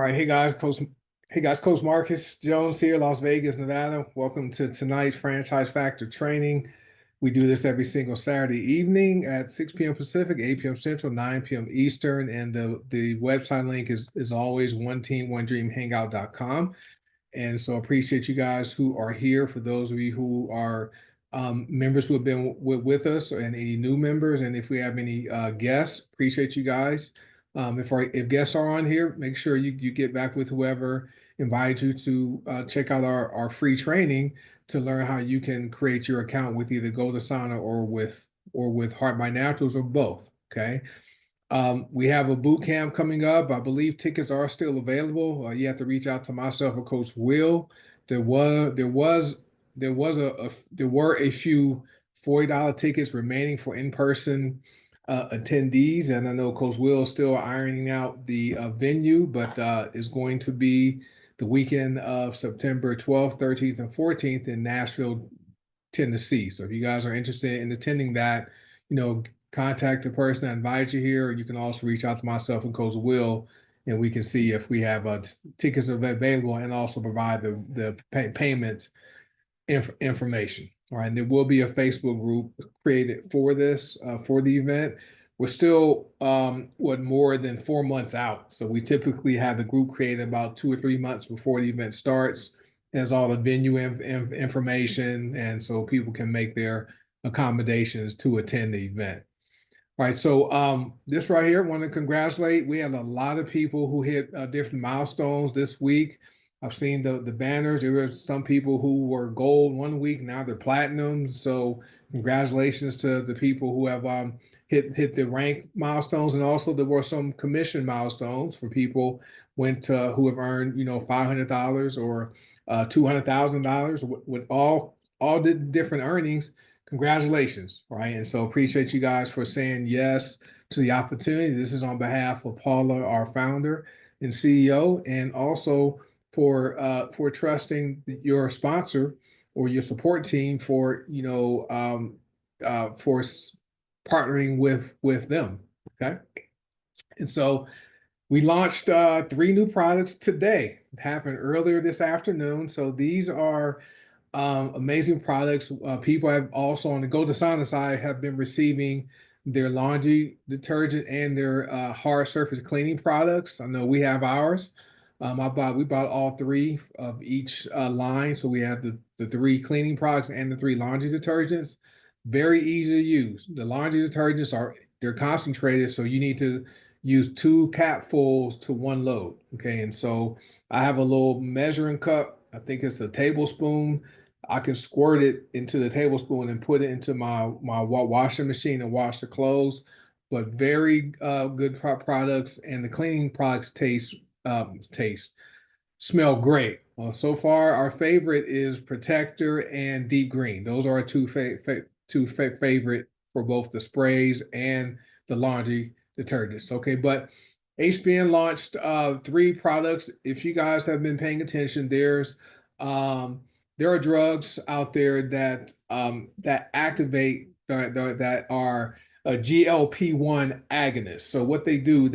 All right, Coach Marcus Jones here, Las Vegas, Nevada. Welcome to tonight's Franchise Factor training. We do this every single Saturday evening at 6 p.m. Pacific, 8 p.m. Central, 9 p.m. Eastern. And the website link is always one team, one dream hangout.com. And so appreciate you guys who are here. For those of you who are members who have been with us and any new members, and if we have any guests, appreciate you guys. If guests are on here, make sure you get back with whoever invited you to check out our free training to learn how you can create your account with either GoToSana or with Heart by Naturals or both. Okay. We have a boot camp coming up. I believe tickets are still available. You have to reach out to myself or Coach Will. There were a few $40 tickets remaining for in-person attendees, and I know Coach Will is still ironing out the venue, but it's going to be the weekend of September 12th, 13th, and 14th in Nashville, Tennessee. So if you guys are interested in attending that, contact the person that invited you here. You can also reach out to myself and Coach Will, and we can see if we have tickets available and also provide the payment information. All right, and there will be a Facebook group created for this for the event. We're still more than 4 months out, so we typically have the group created about 2 or 3 months before the event starts. It has all the venue information, and so people can make their accommodations to attend the event. All right, so this right here, I want to congratulate. We had a lot of people who hit different milestones this week. I've seen the banners. There were some people who were gold one week, now they're platinum. So congratulations to the people who have hit the rank milestones, and also there were some commission milestones for people who have earned $500 or $200,000 with all the different earnings. Congratulations, right? And so appreciate you guys for saying yes to the opportunity. This is on behalf of Paula, our founder and CEO, and also for trusting your sponsor or your support team for partnering with them. Okay, and so we launched 3 new products today. It happened earlier this afternoon. So these are amazing products. People have also on the GoToSana side have been receiving their laundry detergent and their hard surface cleaning products. I know we have ours. We bought all 3 of each line. So we have the 3 cleaning products and the 3 laundry detergents. Very easy to use. The laundry detergents they're concentrated, so you need to use 2 capfuls to 1 load. Okay, and so I have a little measuring cup. I think it's a tablespoon. I can squirt it into the tablespoon and put it into my washing machine and wash the clothes. But very good products, and the cleaning products smell great. So far, our favorite is Protector and Deep Green. Those are our two favorite for both the sprays and the laundry detergents. Okay, but HBN launched 3 products. If you guys have been paying attention, there are drugs out there that activate that are a GLP-1 agonist. So what they do,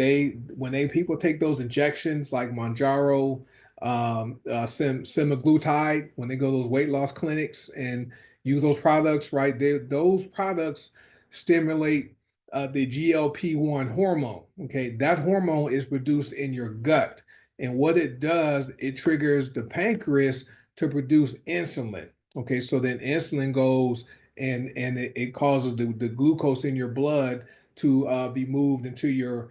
when people take those injections like Mounjaro, semaglutide, when they go to those weight loss clinics and use those products, right? Those products stimulate the GLP-1 hormone. Okay, that hormone is produced in your gut, and what it does, it triggers the pancreas to produce insulin. Okay, so then insulin goes and it causes the glucose in your blood to be moved into your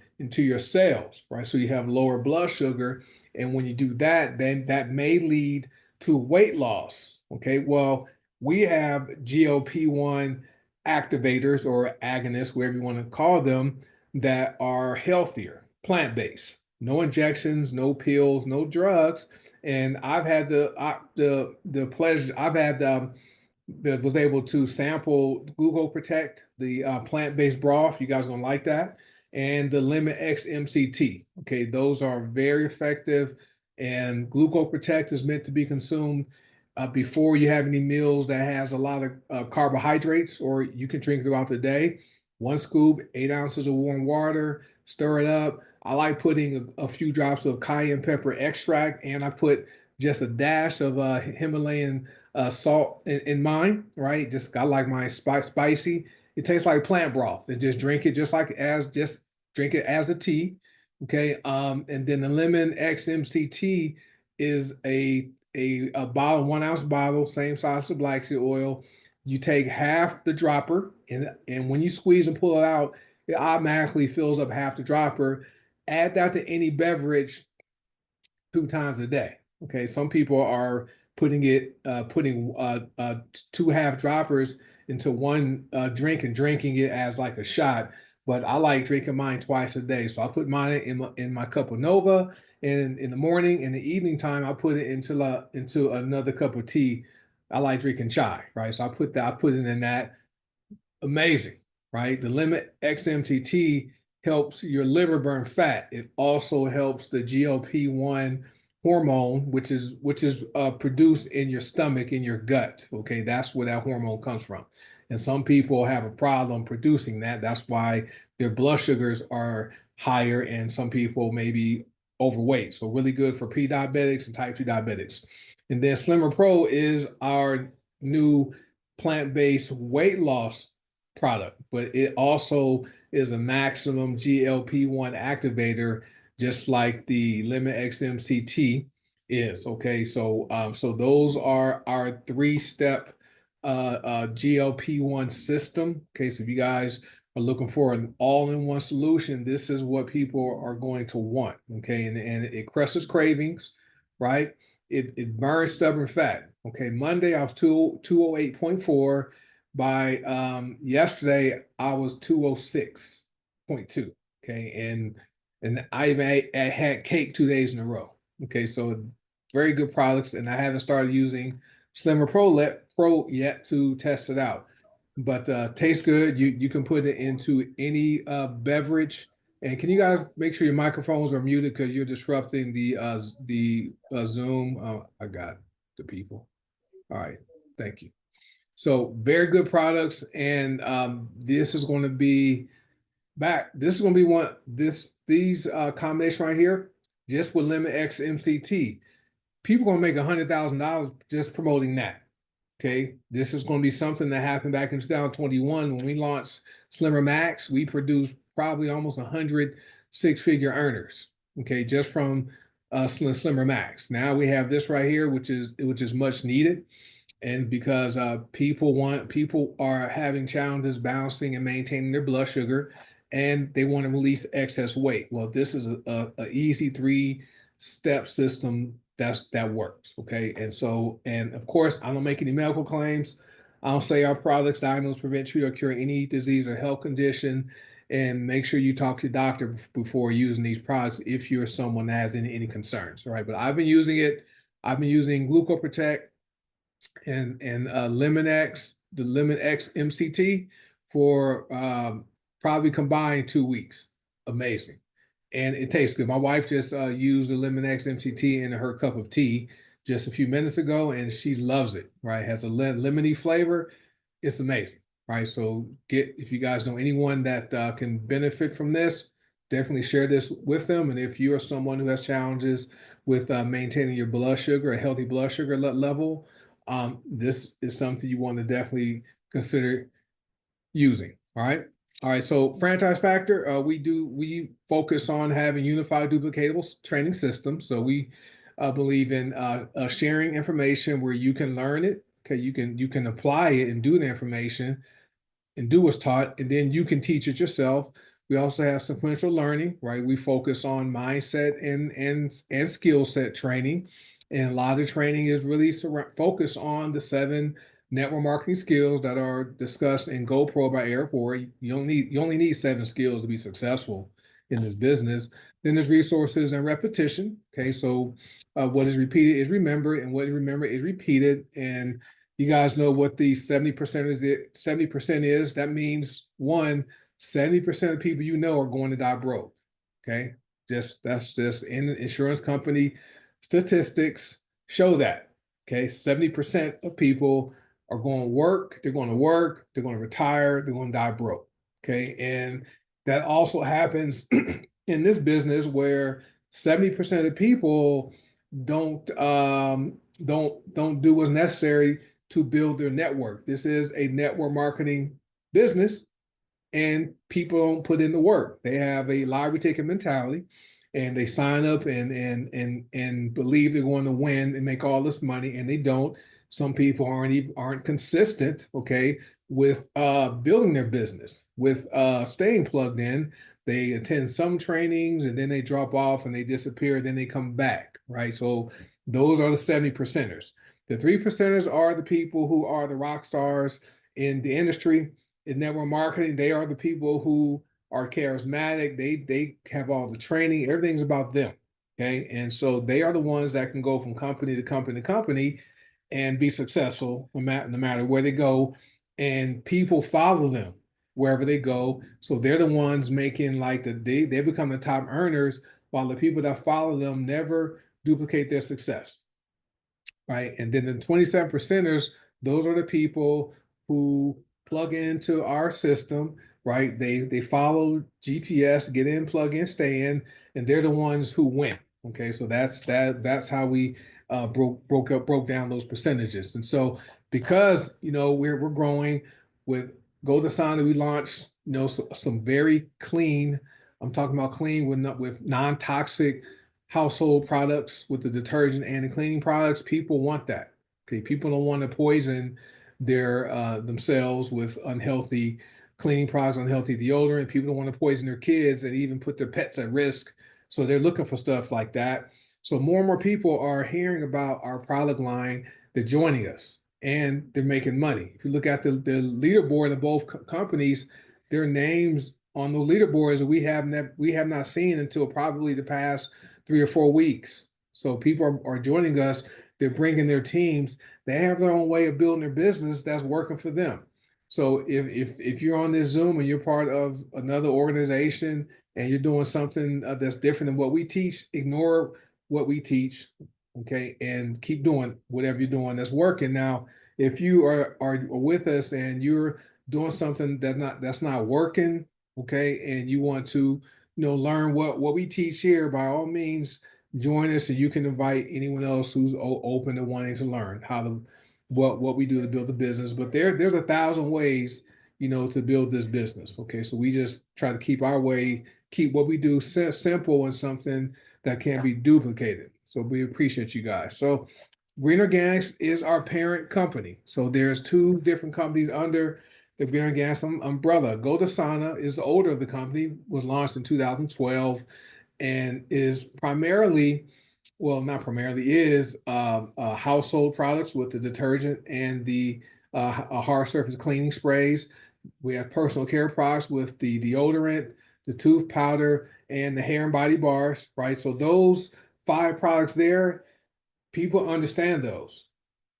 cells, right? So you have lower blood sugar, and when you do that, then that may lead to weight loss. Okay, well, we have GLP-1 activators or agonists, whatever you want to call them, that are healthier, plant-based, no injections, no pills, no drugs. And I've had the pleasure. Was able to sample Gluco Protect, the plant-based broth. You guys are gonna like that, and the Lemon X MCT. Okay, those are very effective. And Gluco Protect is meant to be consumed before you have any meals that has a lot of carbohydrates, or you can drink throughout the day. 1 scoop, 8 ounces of warm water, stir it up. I like putting a few drops of cayenne pepper extract, and I put just a dash of Himalayan salt in mine, right? Just I like mine spicy. It tastes like plant broth. And just drink it just drink it as a tea. Okay. And then the lemon XMCT is a bottle, 1 ounce bottle, same size as black seed oil. You take half the dropper, and when you squeeze and pull it out, it automatically fills up half the dropper. Add that to any beverage 2 times a day. Okay, some people are putting 2 half droppers into one drink and drinking it as like a shot. But I like drinking mine twice a day. So I put mine in my cup of Nova, and in the morning, in the evening time, I put it into another cup of tea. I like drinking chai, right? So I put it in that. Amazing, right? The Limit XMTT helps your liver burn fat. It also helps the GLP-1 hormone, which is produced in your stomach, in your gut. Okay, that's where that hormone comes from. And some people have a problem producing that. That's why their blood sugars are higher, and some people may be overweight. So really good for pre-diabetics and type 2 diabetics. And then Slimmer Pro is our new plant-based weight loss product, but it also is a maximum GLP-1 activator, just like the Lemon XMCT is. Okay, so those are our 3-step GLP-1 system. Okay, so if you guys are looking for an all-in-one solution, this is what people are going to want. Okay, and it crushes cravings, right? It burns stubborn fat. Okay, Monday I was 208.4. By yesterday, I was 206.2. Okay, and I even had cake 2 days in a row. Okay, so very good products, and I haven't started using Slimmer Pro yet to test it out. But tastes good. You can put it into any beverage. And can you guys make sure your microphones are muted because you're disrupting the Zoom? I got the people. All right, thank you. So very good products, and this is going to be back. This is going to be one these combination right here, just with Lemon X MCT. People are going to make $100,000 just promoting that. Okay, this is going to be something that happened back in 2021 when we launched Slimmer Max. We produced probably almost 100 6-figure earners. Okay, just from Slimmer Max. Now we have this right here, which is much needed, and because people are having challenges balancing and maintaining their blood sugar, and they want to release excess weight. Well, this is a easy 3-step system that works. Okay, and of course, I don't make any medical claims. I don't say our products diagnose, prevent, treat, or cure any disease or health condition. And make sure you talk to your doctor before using these products if you're someone that has any concerns. All right, but I've been using it. I've been using GlucoProtect and the Lemon X MCT for probably combined 2 weeks. Amazing. And it tastes good. My wife just used the Lemon X MCT in her cup of tea just a few minutes ago, and she loves it, right? It has a lemony flavor. It's amazing, right? So if you guys know anyone that can benefit from this, definitely share this with them. And if you are someone who has challenges with maintaining your blood sugar, a healthy blood sugar level, this is something you want to definitely consider using. All right. All right. So franchise factor, we focus on having unified duplicatable training systems. So we believe in sharing information where you can learn it. Okay, you can apply it and do the information and do what's taught, and then you can teach it yourself. We also have sequential learning, right? We focus on mindset and skill set training, and a lot of the training is really focused on the 7 network marketing skills that are discussed in GoPro by Eric Worre. You only need 7 skills to be successful in this business. Then there's resources and repetition. Okay, so what is repeated is remembered, and what is remembered is repeated. And you guys know what the 70% is. 70% is that means 70% of the people you know are going to die broke. Okay, that's just in insurance company statistics show that. Okay, 70% of people are going to work. They're going to work. They're going to retire. They're going to die broke. Okay, and that also happens in this business where 70% of people don't do what's necessary to build their network. This is a network marketing business, and people don't put in the work. They have a lottery ticket mentality, and they sign up and believe they're going to win and make all this money, and they don't. Some people aren't consistent, okay, with building their business, with staying plugged in. They attend some trainings and then they drop off and they disappear, then they come back, right? So those are the 70 percenters. The 3 percenters are the people who are the rock stars in the industry in network marketing. They are the people who are charismatic. They have all the training. Everything's about them. Okay. And so they are the ones that can go from company to company to company and be successful no matter where they go. And people follow them wherever they go. So they're the ones making like they become the top earners, while the people that follow them never duplicate their success. Right. And then the 27 percenters, those are the people who plug into our system, right? They follow GPS, get in, plug in, stay in, and they're the ones who win. Okay, so that's how we broke down those percentages. And so because we're growing with GoldAsana, we launched some very clean. I'm talking about clean with non-toxic household products with the detergent and the cleaning products. People want that. Okay, people don't want to poison their themselves with unhealthy cleaning products, unhealthy deodorant. People don't want to poison their kids and even put their pets at risk. So they're looking for stuff like that. So more and more people are hearing about our product line. They're joining us and they're making money. If you look at the leaderboard of both companies, their names on the leaderboards that we have not seen until probably the past 3 or 4 weeks. So people are joining us. They're bringing their teams. They have their own way of building their business that's working for them. So if you're on this Zoom and you're part of another organization and you're doing something that's different than what we teach, ignore what we teach, okay, and keep doing whatever you're doing that's working. Now, if you are with us and you're doing something that's not working, okay, and you want to learn what we teach here, by all means, join us, and you can invite anyone else who's open to wanting to learn how to what we do to build the business. But there's 1,000 ways, to build this business. Okay, so we just try to keep our way, keep what we do simple and something that can be duplicated. So we appreciate you guys. So Green Organics is our parent company. So there's two different companies under the Green Organics umbrella. GoldAsana is the older of the company, was launched in 2012, and is primarily, well, not primarily, is household products with the detergent and the hard surface cleaning sprays. We have personal care products with the deodorant, the tooth powder, and the hair and body bars, right? So those 5 products there, people understand those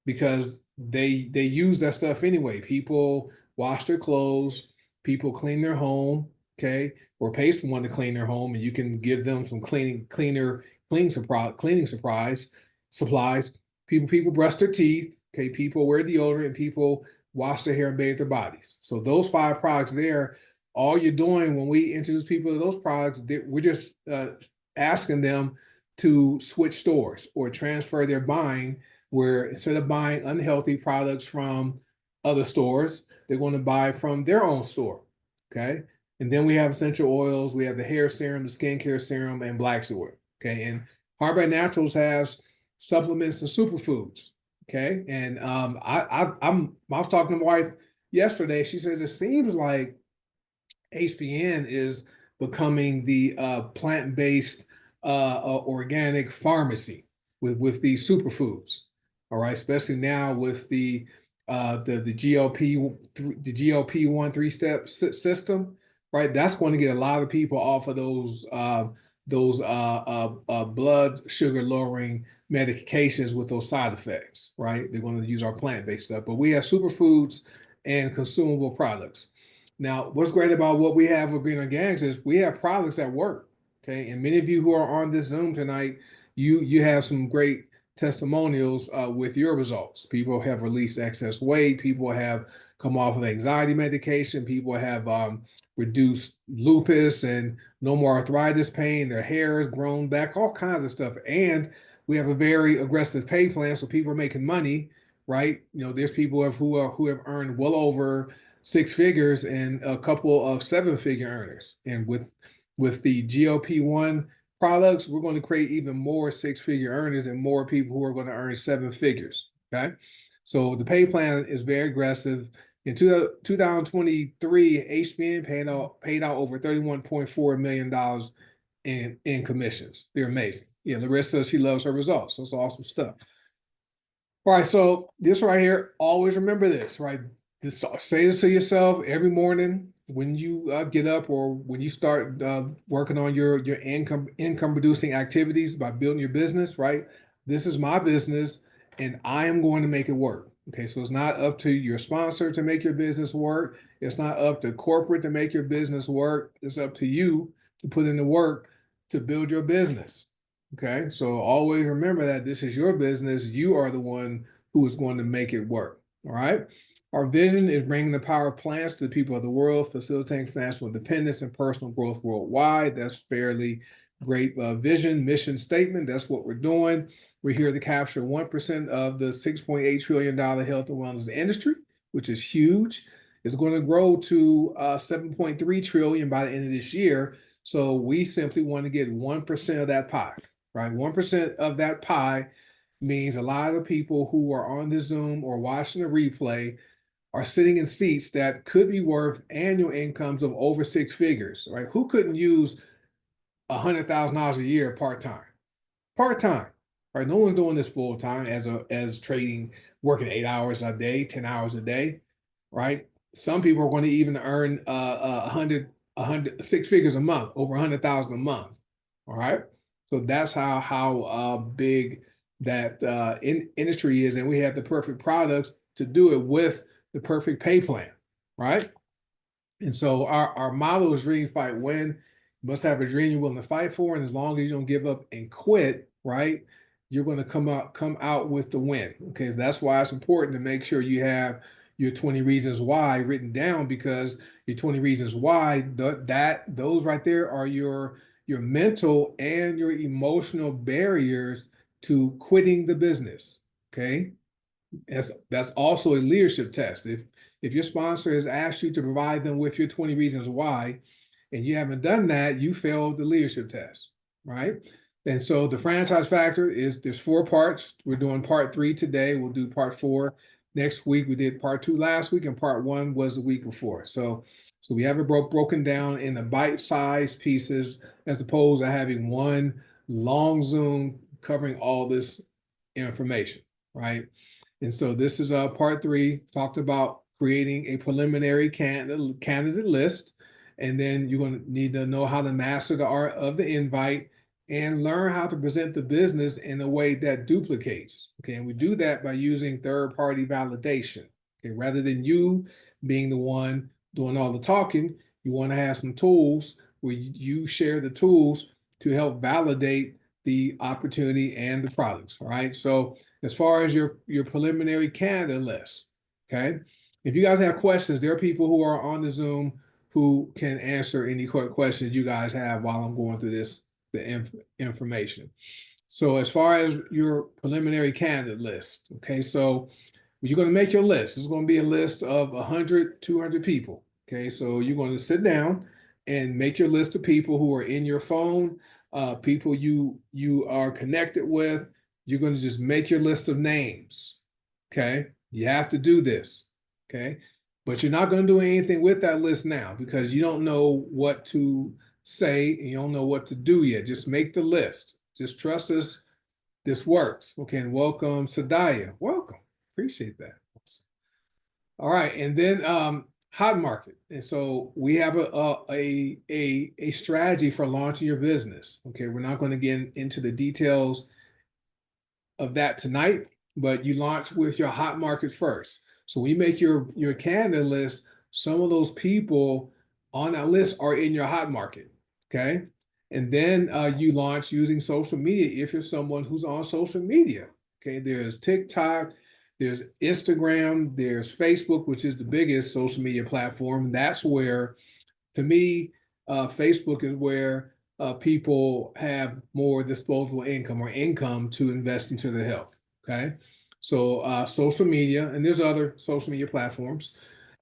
because they use that stuff anyway. People wash their clothes, people clean their home, okay, or pay someone to clean their home, and you can give them some cleaning supplies. People brush their teeth, okay, people wear deodorant, and people wash their hair and bathe their bodies. So those 5 products there, all you're doing when we introduce people to those products, we're just asking them to switch stores or transfer their buying, where instead of buying unhealthy products from other stores, they're going to buy from their own store. Okay. And then we have essential oils. We have the hair serum, the skincare serum, and black soil. Okay. And Hardback Naturals has supplements and superfoods. Okay. And I was talking to my wife yesterday. She says it seems like HBN is becoming the plant-based organic pharmacy with these superfoods. All right, especially now with the GLP-1 3-step system, right? That's going to get a lot of people off of those blood sugar lowering medications with those side effects, right? They're going to use our plant-based stuff, but we have superfoods and consumable products. Now, what's great about what we have with Green Organics is we have products that work. Okay, and many of you who are on this Zoom tonight, you have some great testimonials with your results. People have released excess weight. People have come off of anxiety medication. People have reduced lupus and no more arthritis pain. Their hair has grown back, all kinds of stuff. And we have a very aggressive pay plan, so people are making money, right? There's people who have earned well over six figures and a couple of seven-figure earners. And with the GLP-1 products, we're going to create even more six-figure earners and more people who are going to earn seven figures. Okay. So the pay plan is very aggressive. In 2023, HBN paid out over $31.4 million in commissions. They're amazing. Larissa, she loves her results. That's awesome stuff. All right, so this right here, always remember this, right? Say this to yourself every morning when you get up or when you start working on your income producing activities by building your business, right? This is my business and I am going to make it work. Okay, so it's not up to your sponsor to make your business work. It's not up to corporate to make your business work. It's up to you to put in the work to build your business. Okay, so always remember that this is your business. You are the one who is going to make it work. All right. Our vision is bringing the power of plants to the people of the world, facilitating financial independence and personal growth worldwide. That's fairly great vision, mission statement. That's what we're doing. We're here to capture 1% of the $6.8 trillion health and wellness industry, which is huge. It's going to grow to 7.3 trillion by the end of this year. So we simply want to get 1% of that pie, right? 1% of that pie means a lot of people who are on the Zoom or watching the replay are sitting in seats that could be worth annual incomes of over six figures, right? Who couldn't use $100,000 a year part-time? Part-time, right? No one's doing this full-time as trading, working 8 hours a day, 10 hours a day, right? Some people are going to even earn 6 figures a month, over 100,000 a month. All right. So that's how big that industry is. And we have the perfect products to do it with the perfect pay plan. Right. And so our motto is dream, fight, win. You must have a dream you're willing to fight for. And as long as you don't give up and quit, right, you're going to come out with the win. Okay. So that's why it's important to make sure you have your 20 reasons why written down, because your 20 reasons why, those right there are your mental and your emotional barriers to quitting the business. Okay. That's also a leadership test. If your sponsor has asked you to provide them with your 20 reasons why, and you haven't done that, you failed the leadership test, right? And so the franchise factor there's 4 parts. We're doing part 3 today. We'll do part 4 next week. We did part 2 last week, and part 1 was the week before. So we have it broken down in the bite-sized pieces, as opposed to having one long Zoom covering all this information, right? And so this is part 3, talked about creating a preliminary candidate list. And then you're going to need to know how to master the art of the invite and learn how to present the business in a way that duplicates. Okay, and we do that by using third-party validation. Okay, rather than you being the one doing all the talking, you want to have some tools where you share the tools to help validate the opportunity and the products. All right. So as far as your preliminary candidate list, okay, if you guys have questions, there are people who are on the Zoom who can answer any questions you guys have while I'm going through the information. So as far as your preliminary candidate list, okay, so you're going to make your list. It's going to be a list of 100, 200 people. Okay, so you're going to sit down and make your list of people who are in your phone, people you are connected with. You're going to just make your list of names. Okay, you have to do this. Okay, but you're not going to do anything with that list now because you don't know what to say and you don't know what to do yet. Just make the list. Just trust us. This works. Okay, and welcome, Sadaya. Welcome. Appreciate that. All right, and then hot market. And so we have a strategy for launching your business. Okay, we're not going to get into the details of that tonight, but you launch with your hot market first. So we make your candidate list. Some of those people on that list are in your hot market. Okay, and then you launch using social media if you're someone who's on social media. Okay, there's TikTok, There's Instagram, there's Facebook, which is the biggest social media platform. That's where, to me, Facebook is where people have more disposable income or income to invest into their health. Okay. So social media, and there's other social media platforms.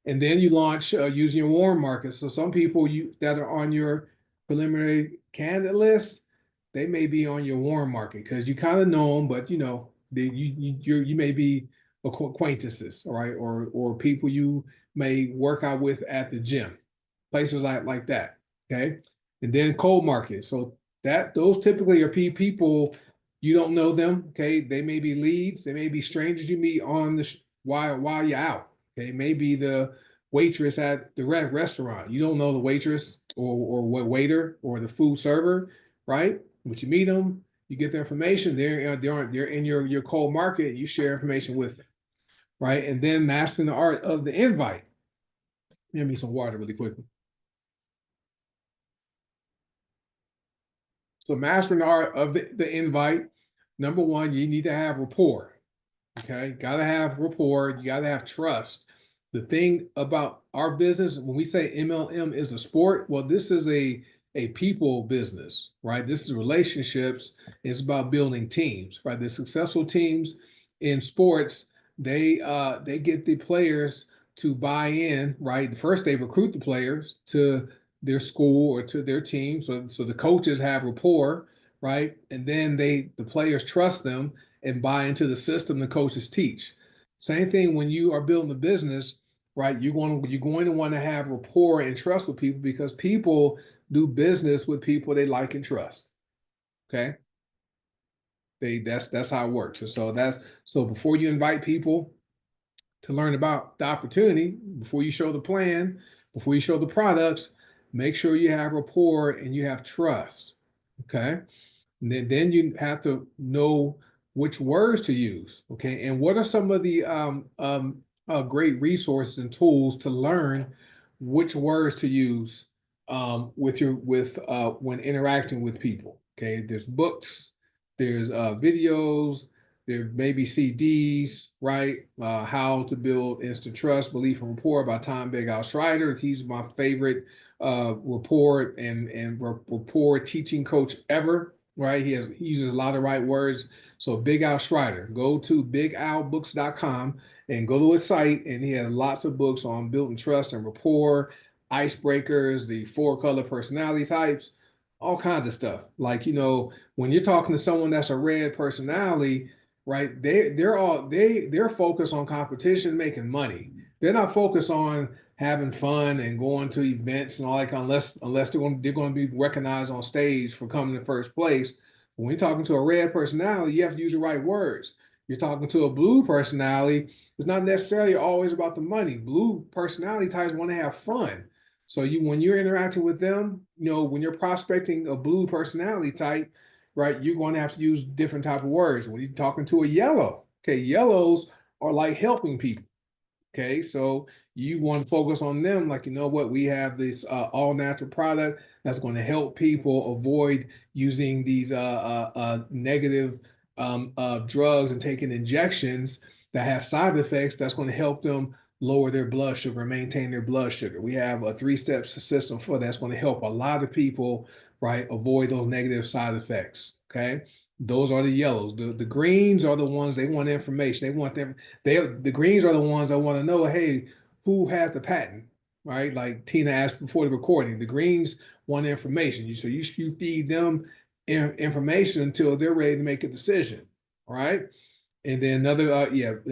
And then you launch using your warm market. So some people that are on your preliminary candidate list, they may be on your warm market because you kind of know them, but you may be acquaintances, all right, or people you may work out with at the gym, places like that. Okay, and then cold market. So that those typically are people you don't know them. Okay, they may be leads, they may be strangers you meet on the while you're out. Okay, maybe the waitress at the restaurant. You don't know the waitress or waiter or the food server, right? But you meet them, you get their information. They're in your cold market. You share information with them, right? And then mastering the art of the invite. Give me some water really quickly. So mastering the art of the invite. Number one, you need to have rapport. Okay, got to have rapport. You got to have trust. The thing about our business, when we say MLM is a sport, well, this is a people business, right? This is relationships. It's about building teams, right? The successful teams in sports, they get the players to buy in, right? First, they recruit the players to their school or to their team, so the coaches have rapport, right? And then the players trust them and buy into the system the coaches teach. Same thing when you are building a business, right? You're going to want to have rapport and trust with people because people do business with people they like and trust. Okay, that's how it works. And so before you invite people to learn about the opportunity, before you show the plan, before you show the products, make sure you have rapport and you have trust. Okay. And then you have to know which words to use. Okay. And what are some of the great resources and tools to learn which words to use with when interacting with people. Okay. There's books, there's videos, there may be CDs, right? How to Build Instant Trust, Belief, and Rapport by Tom Big Al Schreider. He's my favorite rapport and rapport teaching coach ever, right? He uses a lot of right words. So Big Al Schreider, go to bigalbooks.com and go to his site, and he has lots of books on building trust and rapport, icebreakers, the 4-color personality types, all kinds of stuff. Like, when you're talking to someone that's a red personality, right? They're focused on competition, making money. They're not focused on having fun and going to events and all that unless they're going to be recognized on stage for coming in first place. When you're talking to a red personality, you have to use the right words. You're talking to a blue personality, it's not necessarily always about the money. Blue personality types want to have fun. So when you're interacting with them, when you're prospecting a blue personality type, right, you're going to have to use different type of words. When you're talking to a yellow, okay, yellows are like helping people. Okay, so you want to focus on them, like, what, we have this all natural product that's going to help people avoid using these negative drugs and taking injections that have side effects that's going to help them lower their blood sugar, maintain their blood sugar. We have a 3-step system for that's going to help a lot of people, right, avoid those negative side effects. Okay, those are the yellows. The greens are the ones they want information. They want them. The greens are the ones that want to know, hey, who has the patent, right? Like Tina asked before the recording. The greens want information. You feed them information until they're ready to make a decision. All right. And then another,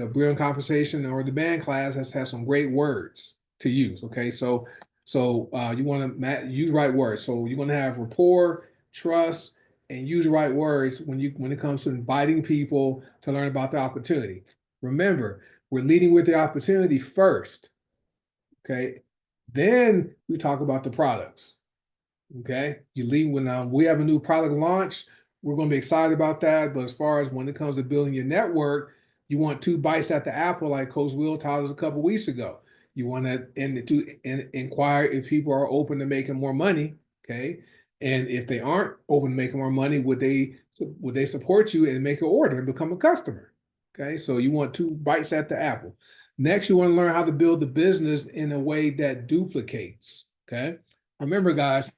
brilliant conversation or the band class has some great words to use. Okay, so you want to use right words. So you're going to have rapport, trust, and use right words when it comes to inviting people to learn about the opportunity. Remember, we're leading with the opportunity first. Okay, then we talk about the products. Okay, you leave when we have a new product launch, we're going to be excited about that. But as far as when it comes to building your network, you want 2 bites at the apple, like Coach Will taught us a couple of weeks ago. You want to inquire if people are open to making more money. Okay, and if they aren't open to making more money, would they support you and make an order and become a customer? Okay, so you want two bites at the apple. Next, you want to learn how to build the business in a way that duplicates. Okay, remember, guys,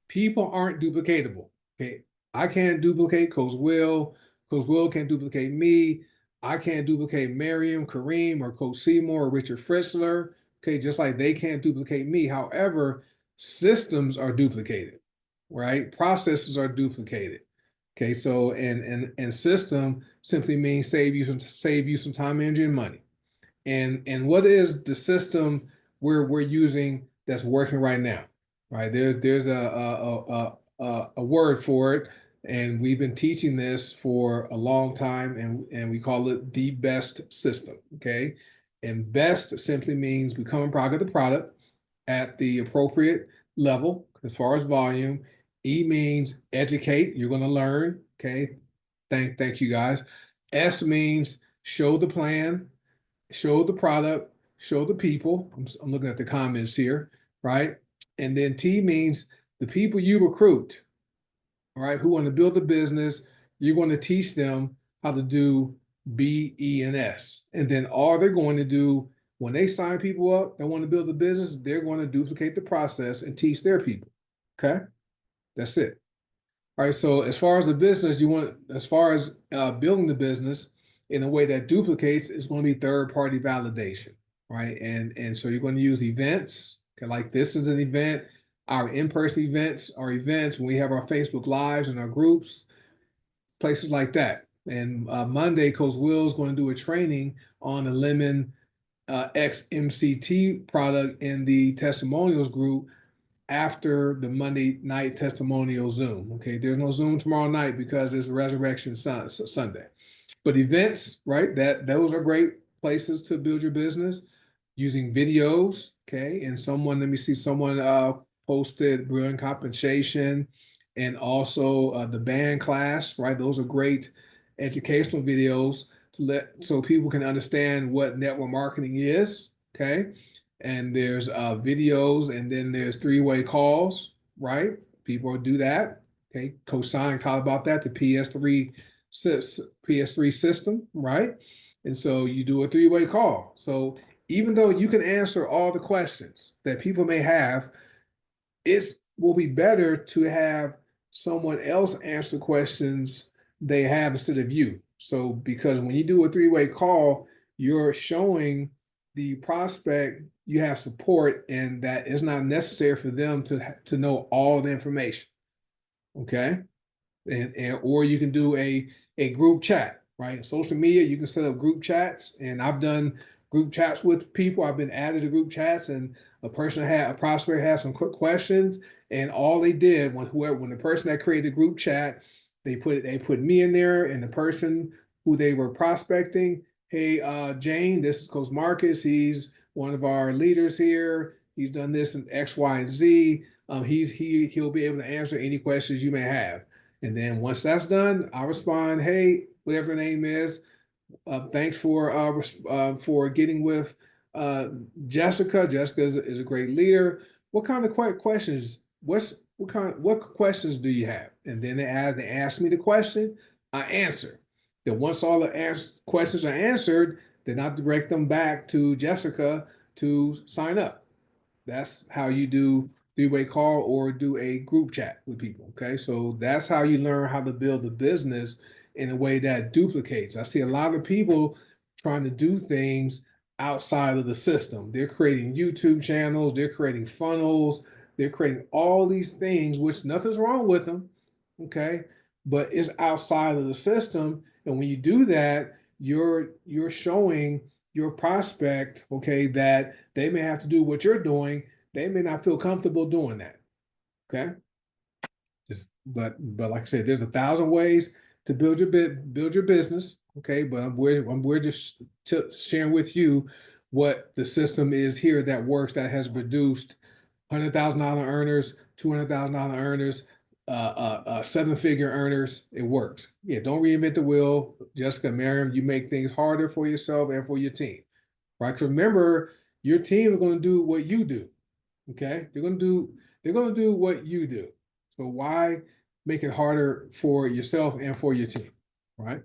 people aren't duplicatable. Okay, I can't duplicate Coach Will. Coach Will can't duplicate me. I can't duplicate Miriam, Kareem, or Coach Seymour or Richard Fritzler. Okay, just like they can't duplicate me. However, systems are duplicated, right? Processes are duplicated. Okay, so and system simply means save you some time, energy, and money. And what is the system we're using that's working right now? Right there's a word for it, and we've been teaching this for a long time, and we call it the best system. Okay, and best simply means becoming the product at the appropriate level as far as volume. E means educate. You're going to learn. Okay, thank you guys. S means show the plan, show the product, show the people. I'm looking at the comments here, right? And then T means the people you recruit, all right, who want to build a business. You're going to teach them how to do B, E, and S. And then all they're going to do when they sign people up that want to build a business, they're going to duplicate the process and teach their people. Okay, that's it. All right. So as far as the business, as far as building the business in a way that duplicates, it's going to be third-party validation, right? And so you're going to use events. Okay, like this is an event. Our in-person events are events when we have our Facebook Lives and our groups, places like that. And Monday, Coach Will is going to do a training on the Lemon X MCT product in the testimonials group after the Monday night testimonial Zoom. Okay, there's no Zoom tomorrow night because it's Resurrection Sunday. But events, right? Those are great places to build your business using videos. Okay, and let me see, someone posted Brilliant Compensation and also the band class. Right, those are great educational videos so people can understand what network marketing is. Okay, and there's videos, and then there's three-way calls, right? People do that. Okay, Coach Sonic taught about that, the PS3 system, right? And so you do a three-way call. So even though you can answer all the questions that people may have, it will be better to have someone else answer questions they have instead of you. So because when you do a three-way call, you're showing the prospect you have support and that it's not necessary for them to know all the information. Okay. And or you can do a group chat, right? Social media, you can set up group chats, and I've done group chats with people. I've been added to group chats, and a prospect had some quick questions, and all they did when the person that created the group chat, they put me in there and the person who they were prospecting. Hey, Jane, this is Coach Marcus. He's one of our leaders here. He's done this in X, Y, and Z. He'll be able to answer any questions you may have. And then once that's done, I respond, hey, whatever the name is, thanks for getting with uh, Jessica. Jessica is a great leader. What kind of questions? What questions do you have? And then they ask me the question, I answer. Then once all the questions are answered, then I direct them back to Jessica to sign up. That's how you do three-way call or do a group chat with people. Okay. So that's how you learn how to build a business in a way that duplicates. I see a lot of people trying to do things outside of the system. They're creating YouTube channels, they're creating funnels, they're creating all these things, which nothing's wrong with them. Okay. But it's outside of the system. And when you do that, you're showing your prospect, okay, that they may have to do what you're doing. They may not feel comfortable doing that. Okay. But like I said, there's 1,000 ways to build your business. Okay. But we're just sharing with you what the system is here that works, that has produced $100,000 earners, $200,000 earners, seven-figure earners. It works. Yeah, don't reinvent the wheel. Jessica, Miriam, you make things harder for yourself and for your team, right? Because remember, your team is going to do what you do. Okay, they're going to do what you do. So why make it harder for yourself and for your team, right?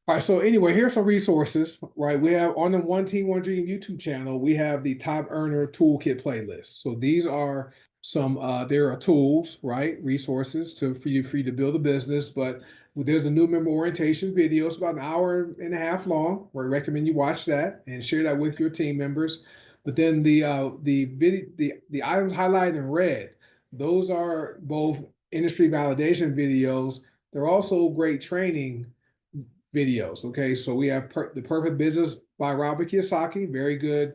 All right, so anyway, here's some resources, right? We have on the One Team, One Dream YouTube channel, we have the Top Earner Toolkit playlist. So these are some, there are tools, right? Resources for you to build a business, but there's a new member orientation video. It's about an hour and a half long. We recommend you watch that and share that with your team members. But then the video, the items highlighted in red, those are both industry validation videos. They're also great training videos. Okay, so we have The Perfect Business by Robert Kiyosaki, very good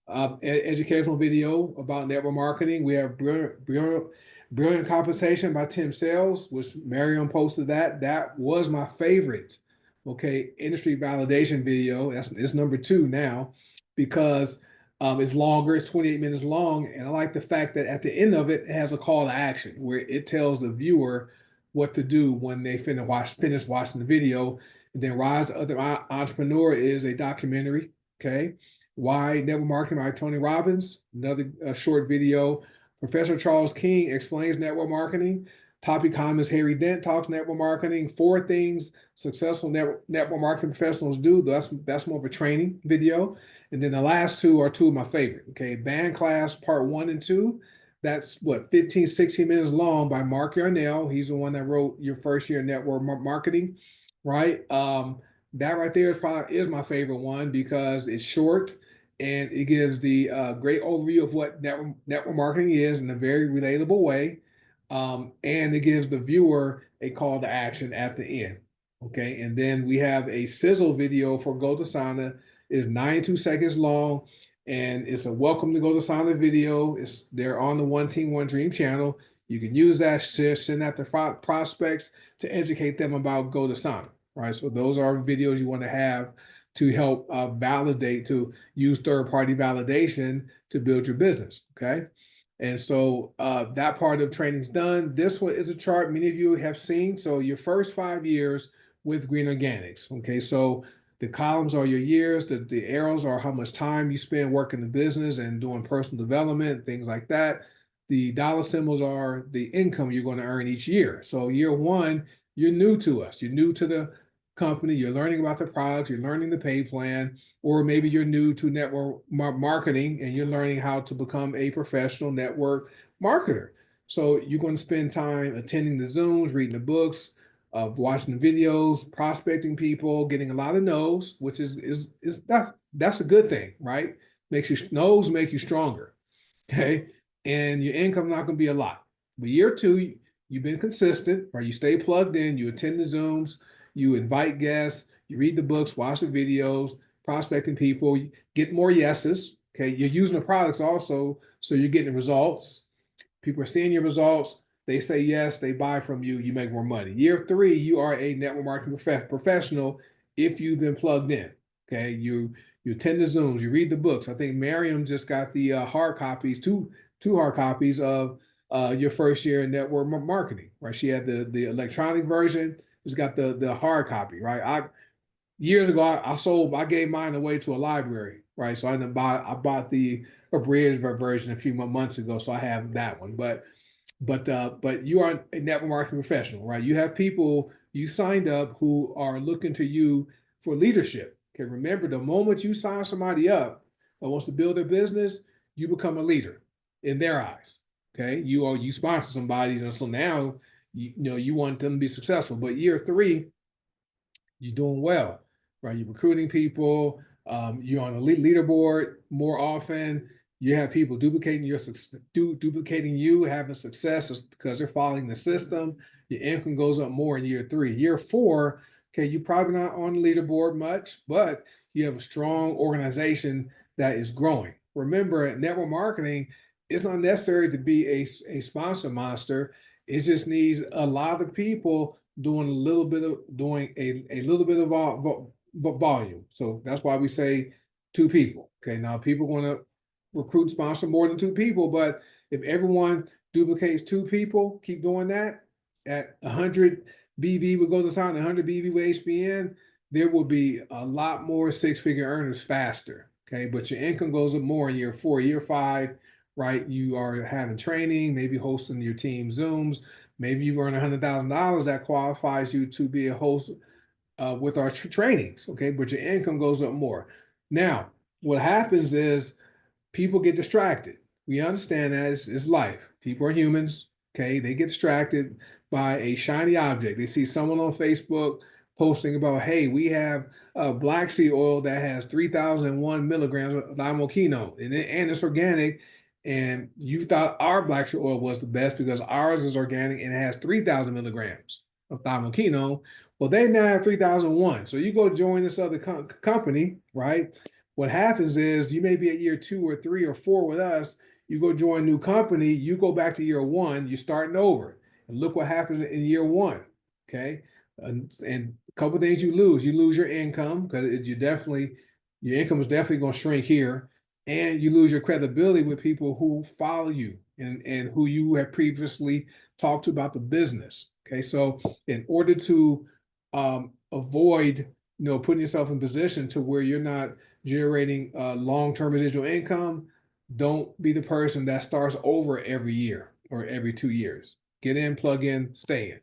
educational video about network marketing. We have Brilliant Compensation by Tim Sales, which Mariam posted that. That was my favorite, okay, industry validation video. It's number 2 now because it's longer. It's 28 minutes long, and I like the fact that at the end of it, it has a call to action where it tells the viewer what to do when they finish watching the video. And then Rise the Other Entrepreneur is a documentary. Okay. Why Network Marketing by Tony Robbins, another short video. Professor Charles King explains network marketing. Top economist Harry Dent talks network marketing. 4 things successful network marketing professionals do. That's more of a training video. And then the last 2 are 2 of my favorite. Okay. Band Class Part 1 and 2. That's what, 15, 16 minutes long by Mark Yarnell. He's the one that wrote Your First Year Network Marketing, right? That right there is my favorite one because it's short and it gives the great overview of what network marketing is in a very relatable way. And it gives the viewer a call to action at the end. Okay. And then we have a sizzle video for Go to Sana. It's 92 seconds long and it's a welcome to Go to Sana video. They're on the One Team, One Dream channel. You can use that, send that to prospects to educate them about Go to Sana, right? So those are videos you want to have to help validate, to use third-party validation to build your business, okay? And so that part of training's done. This one is a chart many of you have seen. So your first 5 years with Green Organics, okay? So the columns are your years, the arrows are how much time you spend working the business and doing personal development, things like that. The dollar symbols are the income you're going to earn each year. So year 1, you're new to us. You're new to the company. You're learning about the products. You're learning the pay plan, or maybe you're new to network marketing and you're learning how to become a professional network marketer. So you're going to spend time attending the Zooms, reading the books, watching the videos, prospecting people, getting a lot of no's, which is that's a good thing, right? Makes you no's make you stronger. Okay. And your income not going to be a lot. But year 2, you've been consistent, right? You stay plugged in, you attend the Zooms, you invite guests, you read the books, watch the videos, prospecting people, you get more yeses. Okay. You're using the products also, so you're getting results. People are seeing your results. They say yes, they buy from you, you make more money. Year 3, you are a network marketing professional if you've been plugged in. Okay. You attend the Zooms, you read the books. I think Miriam just got the hard copies, two hard copies of your first year in network marketing, right? She had the electronic version. She's got the hard copy, right? Years ago, I gave mine away to a library, right? So I bought the abridged version a few months ago, so I have that one. But you are a network marketing professional, right? You have people you signed up who are looking to you for leadership. Okay, remember the moment you sign somebody up that wants to build their business, you become a leader in their eyes. Okay, you sponsor somebody, so now you want them to be successful. But year 3, you're doing well, right? You're recruiting people. You're on a leaderboard more often. You have people duplicating duplicating you, having success because they're following the system. Your income goes up more in year 3. Year 4, okay, you're probably not on the leaderboard much, but you have a strong organization that is growing. Remember, network marketing, it's not necessary to be a sponsor monster. It just needs a lot of people doing a little bit of volume. So that's why we say 2 people. Okay, now people want to recruit and sponsor more than 2 people, but if everyone duplicates 2 people, keep doing that at 100 BV would go to sign 100 BV with HBN, there will be a lot more 6-figure earners faster. Okay, but your income goes up more in year 4, year 5, right? You are having training, maybe hosting your team Zooms. Maybe you earn $100,000 that qualifies you to be a host with our trainings, okay? But your income goes up more. Now, what happens is people get distracted. We understand that it's life. People are humans, okay? They get distracted by a shiny object. They see someone on Facebook posting about, hey, we have black seed oil that has 3,001 milligrams of thymochinone, and it's organic. And you thought our black seed oil was the best because ours is organic and it has 3,000 milligrams of thymochinone. Well, they now have 3,001. So you go join this other company, right? What happens is you may be at year 2 or 3 or 4 with us. You go join a new company, you go back to year 1, you're starting over. And look what happened in year 1. Okay. And a couple of things you lose. You lose your income because your income is definitely going to shrink here. And you lose your credibility with people who follow you and who you have previously talked to about the business. Okay. So in order to avoid, putting yourself in position to where you're not generating long-term residual income, don't be the person that starts over every year or every 2 years. Get in, plug in, stay in.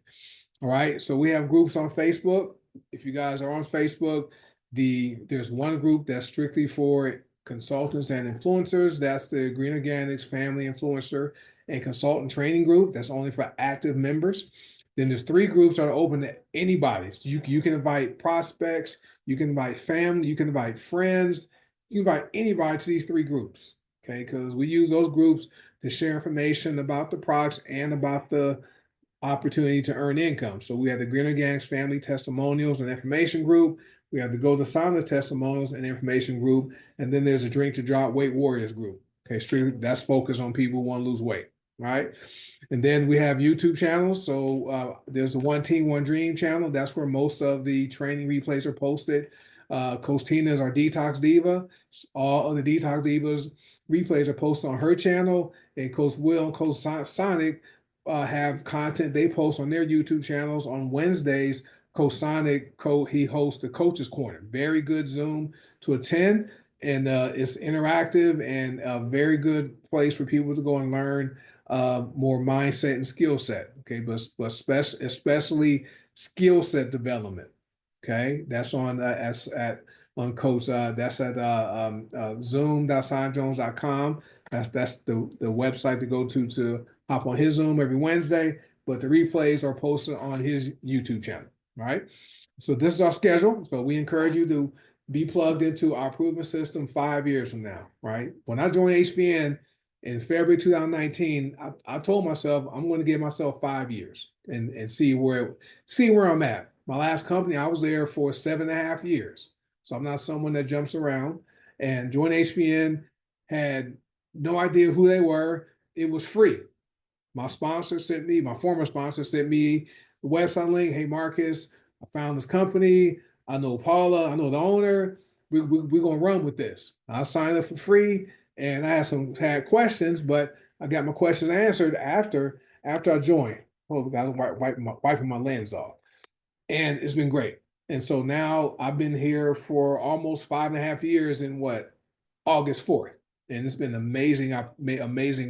All right. So we have groups on Facebook. If you guys are on Facebook, there's one group that's strictly for consultants and influencers. That's the Green Organics Family Influencer and Consultant Training Group. That's only for active members. Then there's 3 groups that are open to anybody. So you can invite prospects, you can invite family, you can invite friends, you can invite anybody to these 3 groups. Okay, because we use those groups to share information about the products and about the opportunity to earn income. So we have the Green Organics Family Testimonials and Information Group. We have the Go to Sauna Testimonials and Information Group. And then there's a Drink to Drop Weight Warriors group. Okay, strictly that's focused on people who want to lose weight. Right. And then we have YouTube channels. So there's the One Team, One Dream channel. That's where most of the training replays are posted. Coach Tina is our Detox Diva. All of the Detox Divas replays are posted on her channel. And Coach Will and Coach Sonic have content they post on their YouTube channels. On Wednesdays, Coach Sonic, he hosts the Coach's Corner. Very good Zoom to attend. And it's interactive and a very good place for people to go and learn more mindset and skill set. Okay, but especially skill set development. Okay, that's on on Coach. That's at zoom.signjones.com. That's the website to go to hop on his Zoom every Wednesday. But the replays are posted on his YouTube channel. Right. So this is our schedule. So we encourage you to be plugged into our proven system 5 years from now. Right. When I joined HBN in February 2019, I told myself I'm going to give myself 5 years and see where I'm at. My last company, I was there for 7.5 years. So I'm not someone that jumps around. And joining HBN, had no idea who they were. It was free. My former sponsor sent me the website link. Hey, Marcus, I found this company. I know Paula. I know the owner. We're going to run with this. I signed up for free. And I had questions, but I got my questions answered after I joined. Oh, guys, wiping my lens off, and it's been great. And so now I've been here for almost 5.5 years in August 4th, and it's been amazing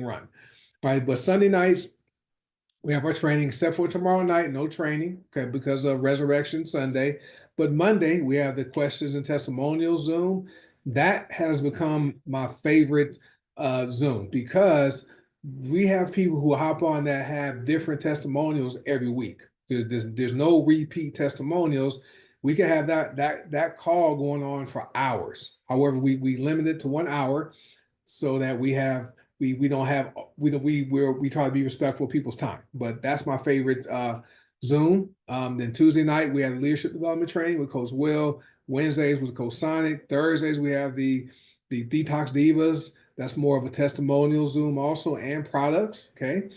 run. Right, but Sunday nights we have our training, except for tomorrow night, no training, okay, because of Resurrection Sunday. But Monday, we have the questions and testimonials Zoom. That has become my favorite Zoom because we have people who hop on that have different testimonials every week. There's no repeat testimonials. We can have that call going on for hours. However, we limit it to 1 hour so that we try to be respectful of people's time. But that's my favorite Zoom. Then Tuesday night we have leadership development training with Coach Will. Wednesdays with Coach Sonic. Thursdays we have the Detox Divas. That's more of a testimonial Zoom also, and products. Okay,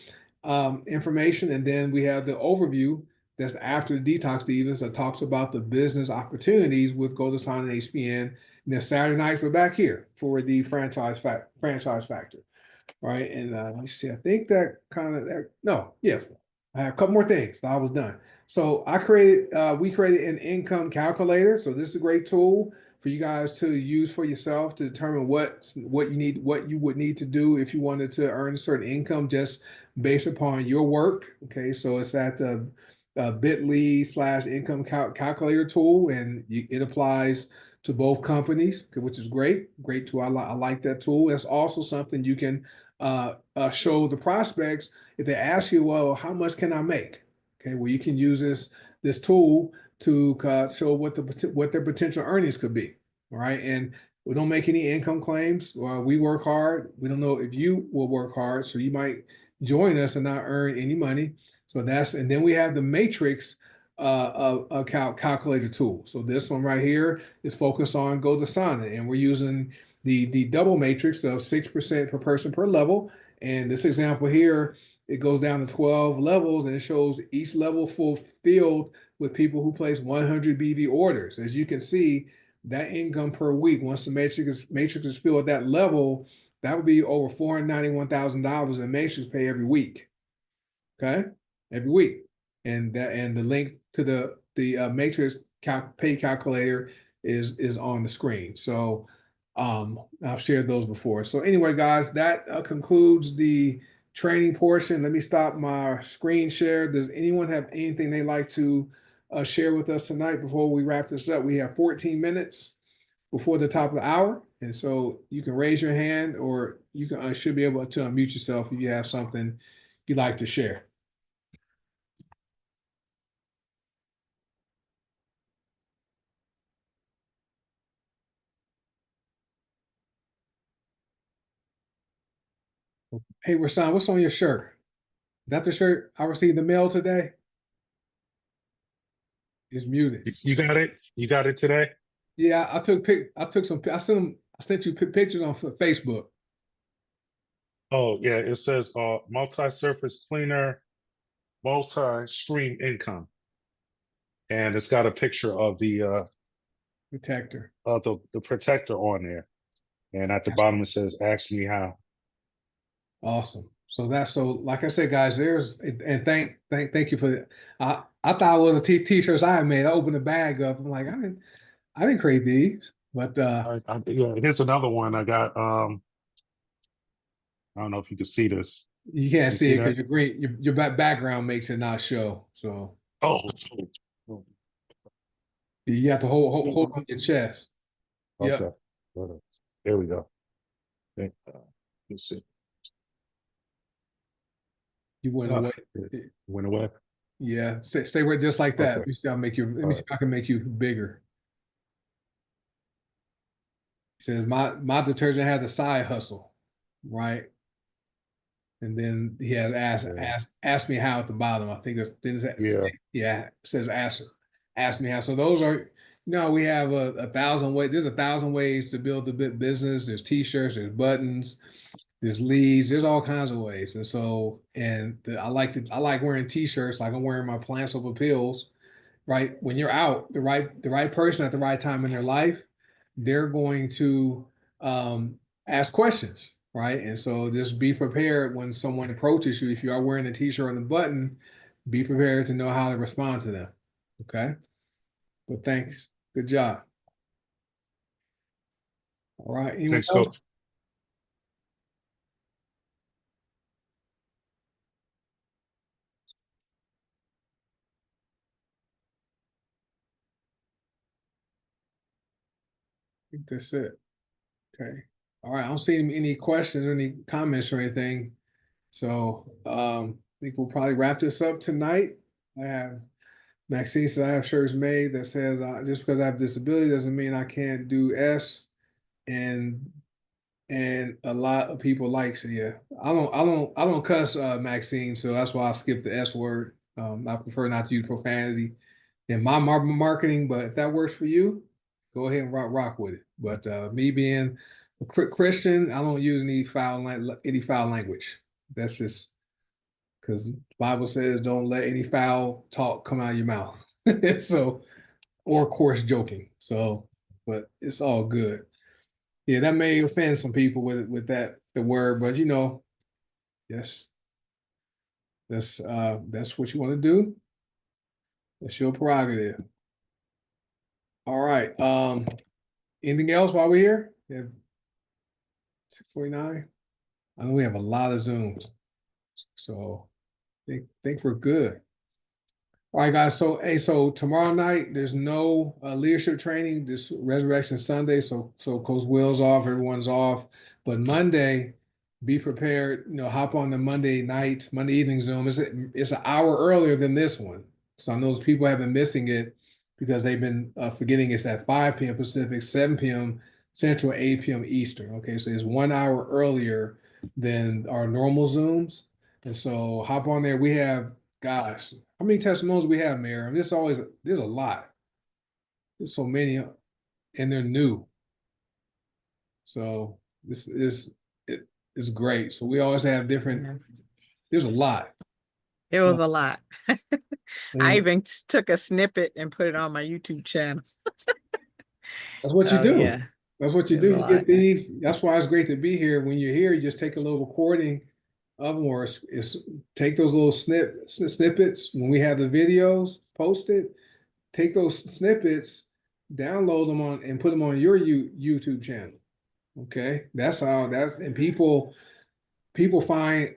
information, and then we have the overview. That's after the Detox Divas that talks about the business opportunities with Go to Sign and HBN. And then Saturday nights we're back here for the franchise factor. Right. And let me see, I think that kind of no, yeah. I have a couple more things. I was done. So we created an income calculator. So this is a great tool for you guys to use for yourself to determine what you would need to do if you wanted to earn a certain income just based upon your work. Okay. So it's at bit.ly/income calculator tool, and it applies to both companies, which is great. Great tool. I like that tool. It's also something you can show the prospects if they ask you, well, how much can I make? Okay, well, you can use this tool to show what their potential earnings could be. All right, and we don't make any income claims. We work hard. We don't know if you will work hard, so you might join us and not earn any money. So and then we have the matrix calculator tool. So this one right here is focused on GoToSana, and we're using the double matrix of 6% per person per level. And this example here, it goes down to 12 levels, and it shows each level fulfilled with people who place 100 BV orders. As you can see, that income per week, once the matrix is filled at that level, that would be over $491,000 in matrix pay every week. Okay, every week, and the link to the matrix pay calculator is on the screen. So I've shared those before. So anyway, guys, that concludes the training portion. Let me stop my screen share. Does anyone have anything they'd like to share with us tonight before we wrap this up? We have 14 minutes before the top of the hour, and so you can raise your hand, or you can should be able to unmute yourself if you have something you'd like to share. Hey, Rasan, what's on your shirt? Is that the shirt I received in the mail today? It's muted. You got it? You got it today? Yeah, I took some. I sent you pictures on Facebook. Oh, yeah. It says multi-surface cleaner, multi-stream income. And it's got a picture of Protector. the protector on there. And at the bottom it says, ask me how. Awesome. So like I said, guys, and thank you for that. I thought it was a t-shirts I had made. I opened the bag up. I'm like, I didn't create these, but Yeah, here's another one I got. I don't know if you can see this. you can't You see see it because that? your your background makes it not show. So Oh, you have to hold on your chest. okay. Yep. There we go. Let's see. You went away. It went away. Yeah, stay right just like that. Okay. Let me see. Let All me see right. if I can make you bigger. He says my detergent has a side hustle, right? And then he has Yeah. asked me how at the bottom. I think Yeah. yeah, it says ask me how. So those are, we have a thousand ways. There's 1,000 ways to build a business. There's t-shirts, there's buttons, there's leads, there's all kinds of ways. And so, I like wearing t-shirts, like I'm wearing my Plants Over Pills, right? When you're out, the right person at the right time in their life, they're going to ask questions, right? And so just be prepared when someone approaches you. If you are wearing a t-shirt and a button, be prepared to know how to respond to them. Okay. But thanks. Good job. All right. Anyone Thanks, else? Coach. I think that's it. Okay. All right. I don't see any questions or any comments or anything. So I think we'll probably wrap this up tonight. I have Maxine says I have shirts made that says just because I have disability doesn't mean I can't do S, and a lot of people likes it. Yeah, I don't cuss, Maxine, so that's why I skip the S word. I prefer not to use profanity in my marketing, but if that works for you, go ahead and rock with it. But me being a Christian, I don't use any foul language. That's just because the Bible says don't let any foul talk come out of your mouth. So, or coarse joking. So, but it's all good. Yeah, that may offend some people with the word, but yes, that's what you want to do. That's your prerogative. All right. Anything else while we're here? We have 6:49. I know we have a lot of Zooms, so think we're good. All right, guys. So, hey, so tomorrow night there's no leadership training. This Resurrection Sunday, so Coach Will's off, everyone's off. But Monday, be prepared. You know, hop on the Monday night, Monday evening Zoom. It's an hour earlier than this one, so I know those people have been missing it because they've been forgetting it's at 5 p.m. Pacific, 7 p.m. Central, 8 p.m. Eastern. Okay, so it's 1 hour earlier than our normal Zooms, and so hop on there. We have, gosh, how many testimonials we have, Mayor? I mean, there's a lot. There's so many, and they're new. So this is it's great. So we always have different. Yeah. There's a lot. It was a lot. I And even took a snippet and put it on my YouTube channel. that's what you Oh, do. yeah. That's what you It do. was a You get lot. these. That's why it's great to be here. When you're here, you just take a little recording of them, or take those little snippets. When we have the videos posted, take those snippets, download them on, and put them on your YouTube channel. Okay, that's how and people find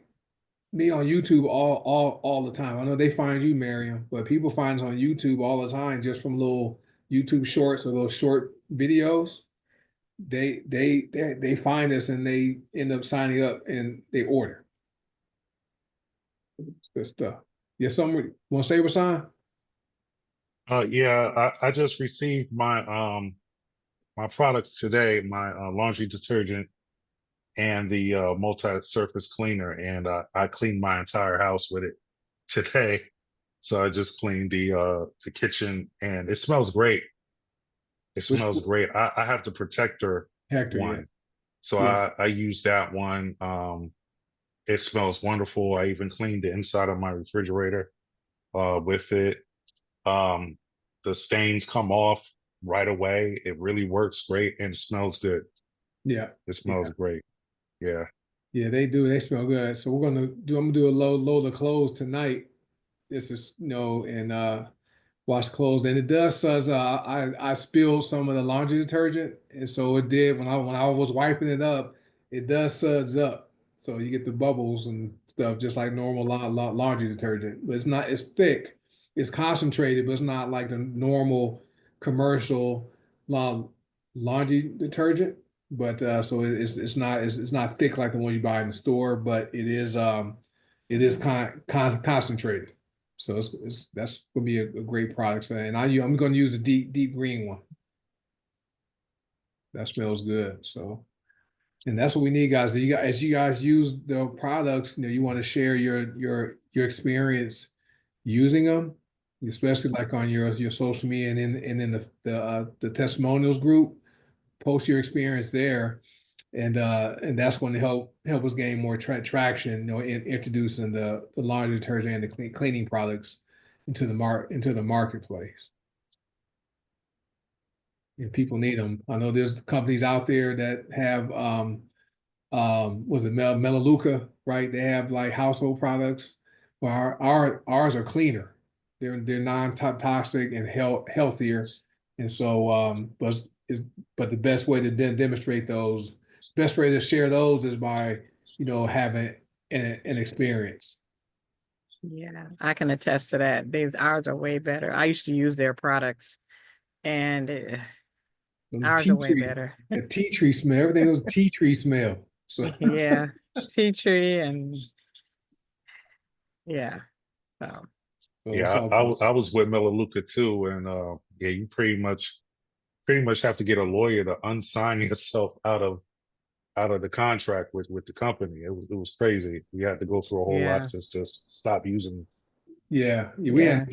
me on YouTube all the time. I know they find you, Miriam, but people find us on YouTube all the time just from little YouTube shorts or those short videos. They find us and they end up signing up and they order. Good stuff. Yeah, someone want to say what's on? Yeah, I just received my products today, my laundry detergent and the multi-surface cleaner, and I cleaned my entire house with it today. So I just cleaned the kitchen, and it smells great. It Which smells great. I have the protector Hector? Yeah, one, so yeah. I use that one. It smells wonderful. I even cleaned the inside of my refrigerator with it. Um, the stains come off right away. It really works great and smells good. Yeah, It yeah, smells great. Yeah. yeah. They do. They smell good. So we're gonna do. I'm gonna do a load of clothes tonight. This is and wash clothes. And it does says I spilled some of the laundry detergent, and so it did when I was wiping it up. It does suds up, so you get the bubbles and stuff just like normal laundry detergent. But it's not. It's thick. It's concentrated, but it's not like the normal commercial la laundry detergent. But so it's not thick like the ones you buy in the store, but it is concentrated. So that's gonna be a great product. So, and I'm gonna use a deep green one. That smells good. So, and that's what we need, guys. As you guys use the products, you want to share your experience using them, especially like on your social media and in the testimonials group. Post your experience there, and that's going to help us gain more traction, in introducing the laundry detergent and the cleaning products into the marketplace. And people need them. I know there's companies out there that have was it Melaleuca, right? They have like household products. Well, ours are cleaner. They're non-toxic and healthier. And so but the best way to demonstrate those, best way to share those is by, having an experience. Yeah, I can attest to that. Ours are way better. I used to use their products, and ours Tea are way tree, better. a tea tree smell. Everything was tea tree smell. So, Yeah, tea tree and yeah. So so it's Yeah, all I good. was with Melaleuca too, and yeah, you pretty much have to get a lawyer to unsign yourself out of the contract with the company. It was crazy. We had to go through a whole lot yeah, just to stop using. Yeah, yeah, we had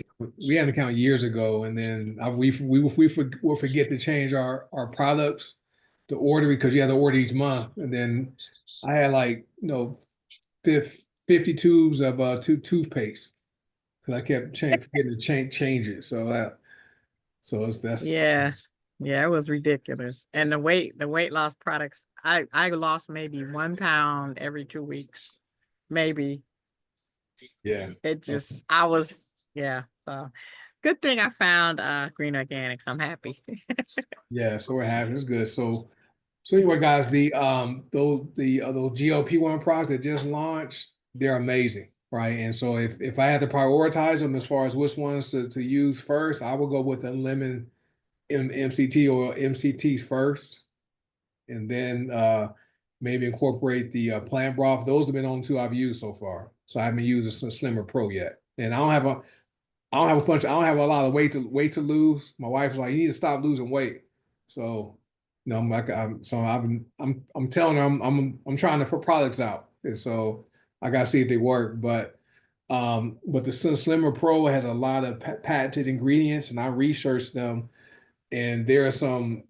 an account years ago, and then we'll forget to change our products to order because you have to order each month, and then I had like 50 tubes of toothpaste because I kept forgetting to change it. So that's yeah, yeah. It was ridiculous. And the weight loss products, I lost maybe 1 pound every 2 weeks, maybe. yeah. It just I was yeah. So good thing I found Green Organics. I'm happy. Yeah, so we're having it's good. So anyway, guys, those GLP-1 products that just launched, they're amazing. right? And so if I had to prioritize them as far as which ones to use first, I would go with the lemon MCT or MCTs first, and then maybe incorporate the plant broth. Those have been the only two I've used so far. So I haven't used a Slimmer Pro yet, and I don't have a lot of weight to lose. My wife's like, you need to stop losing weight. So, you know, I'm telling her I'm trying to put products out, and so I gotta see if they work. But the Slimmer Pro has a lot of patented ingredients, and I researched them, and there are some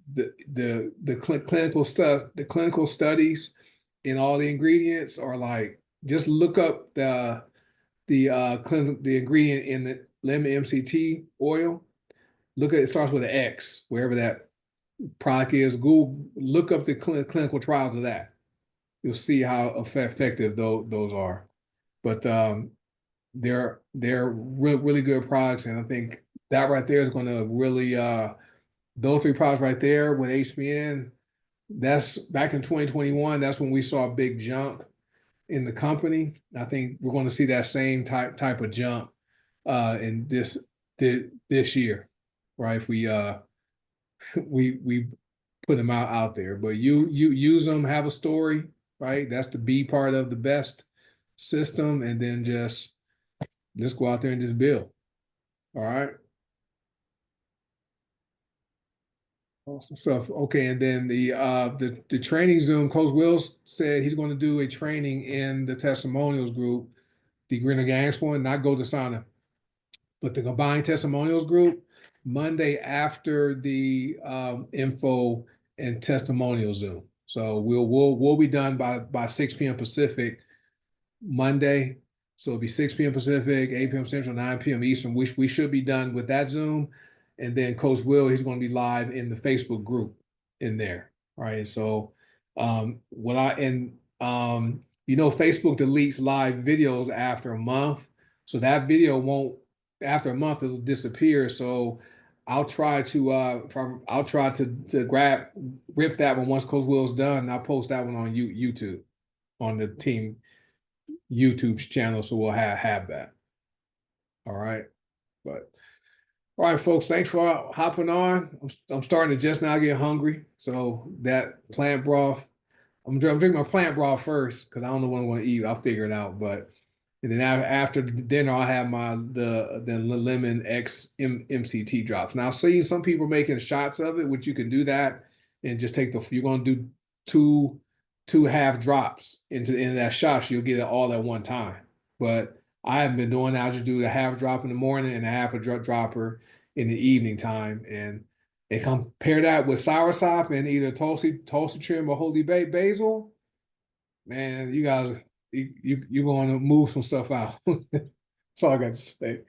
clinical stuff, the clinical studies in all the ingredients are like, just look up the ingredient in the lemon MCT oil. Look at it, starts with an X, wherever that product is. Google, look up the clinical trials of that. You'll see how effective those are. But they're really good products, and I think that right there is going to really those three products right there with HPN. That's back in 2021. That's when we saw a big jump in the company. I think we're going to see that same type of jump in this year, right? If we put them out there, but you use them, have a story, right? That's the B part of the best system, and then just go out there and just build. All right. Awesome stuff. Okay, and then the training Zoom, Coach Wills said he's going to do a training in the testimonials group, the Greener Gangs one, not Go to Sauna, but the combined testimonials group, Monday after the info and testimonial Zoom. So we'll be done by 6 p.m. Pacific Monday. So it'll be 6 p.m. Pacific, 8 p.m. Central, 9 p.m. Eastern. We should be done with that Zoom. And then Coach Will, he's going to be live in the Facebook group in there. All right. So Facebook deletes live videos after a month. So that video won't, after a month, it'll disappear. So I'll try to rip that one once Coach Will's done, and I'll post that one on YouTube, on the team YouTube channel. So we'll have that. All right. But all right, folks, thanks for hopping on. I'm starting to just now get hungry. So that plant broth, I'm drinking my plant broth first because I don't know what I'm going to eat. I'll figure it out. But and then after dinner, I'll have the lemon X MCT drops. Now, I've seen some people making shots of it, which you can do that and just take you're going to do two half drops into that shot. So you'll get it all at one time. But I haven't been doing that. I just do the half drop in the morning and a half a dropper in the evening time. And they compare that with soursop and either Tulsi trim or holy basil. Man, you guys, you're going to move some stuff out. That's all I got to say.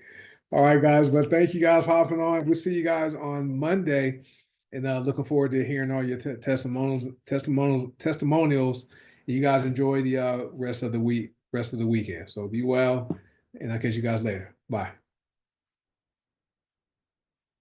All right, guys. But thank you guys for hopping on. We'll see you guys on Monday. And looking forward to hearing all your testimonials. You guys enjoy the rest of the weekend. So be well, and I'll catch you guys later. Bye.